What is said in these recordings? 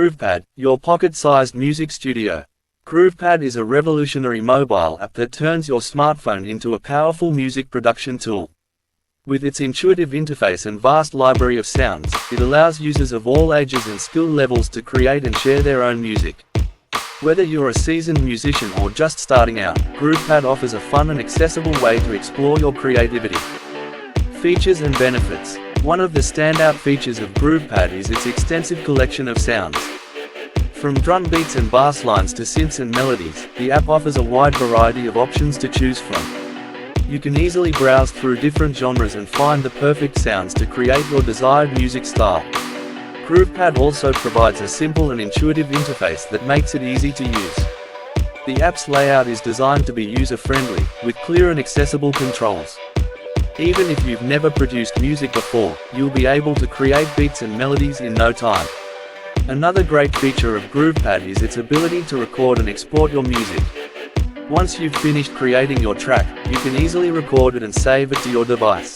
groovepad, your pocket-sized music studio. Groovepad is a revolutionary mobile app that turns your smartphone into a powerful music production tool. With its intuitive interface and vast library of sounds, it allows users of all ages and skill levels to create and share their own music. Whether you're a seasoned musician or just starting out, groovepad offers a fun and accessible way to explore your creativity. Features and benefits. One of the standout features of groovepad is its extensive collection of sounds. From drum beats and bass lines to synths and melodies, the app offers a wide variety of options to choose from. You can easily browse through different genres and find the perfect sounds to create your desired music style. Groovepad also provides a simple and intuitive interface that makes it easy to use. The app's layout is designed to be user-friendly, with clear and accessible controls. Even if you've never produced music before, you'll be able to create beats and melodies in no time. Another great feature of groovepad is its ability to record and export your music. Once you've finished creating your track, you can easily record it and save it to your device.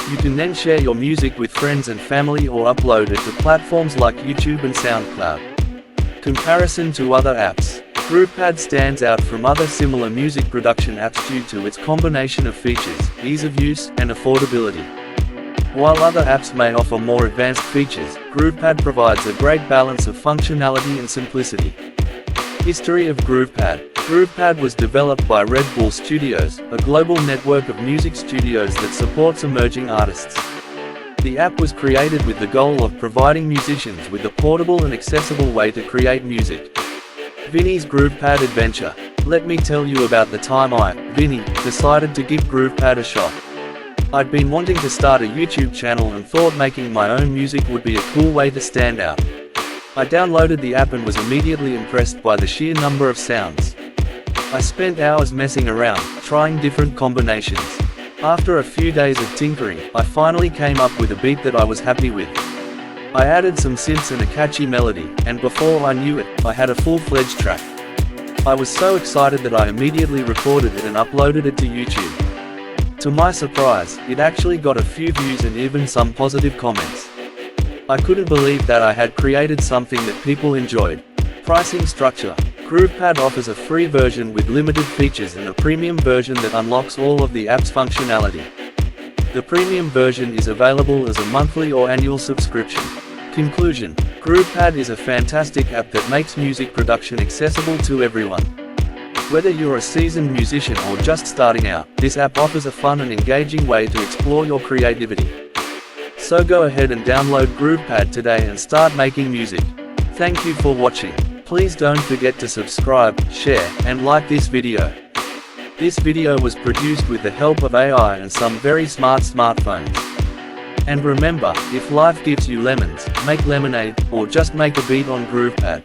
You can then share your music with friends and family or upload it to platforms like YouTube and SoundCloud. Comparison to other apps. Groovepad stands out from other similar music production apps due to its combination of features, ease of use, and affordability. While other apps may offer more advanced features, groovepad provides a great balance of functionality and simplicity. History of groovepad. Groovepad was developed by Red Bull Studios, a global network of music studios that supports emerging artists. The app was created with the goal of providing musicians with a portable and accessible way to create music. Vinny's groovepad adventure. Let me tell you about the time I, Vinny, decided to give groovepad a shot. I'd been wanting to start a YouTube channel and thought making my own music would be a cool way to stand out. I downloaded the app and was immediately impressed by the sheer number of sounds. I spent hours messing around, trying different combinations. After a few days of tinkering, I finally came up with a beat that I was happy with. I added some synths and a catchy melody, and before I knew it, I had a full-fledged track. I was so excited that I immediately recorded it and uploaded it to YouTube. To my surprise, it actually got a few views and even some positive comments. I couldn't believe that I had created something that people enjoyed. Pricing structure. Groovepad offers a free version with limited features and a premium version that unlocks all of the app's functionality. The premium version is available as a monthly or annual subscription. Conclusion. Groovepad is a fantastic app that makes music production accessible to everyone. Whether you're a seasoned musician or just starting out, this app offers a fun and engaging way to explore your creativity. So go ahead and download groovepad today and start making music. Thank you for watching. Please don't forget to subscribe, share, and like this video. This video was produced with the help of AI and some very smart smartphones. And remember, if life gives you lemons, make lemonade, or just make a beat on groovepad.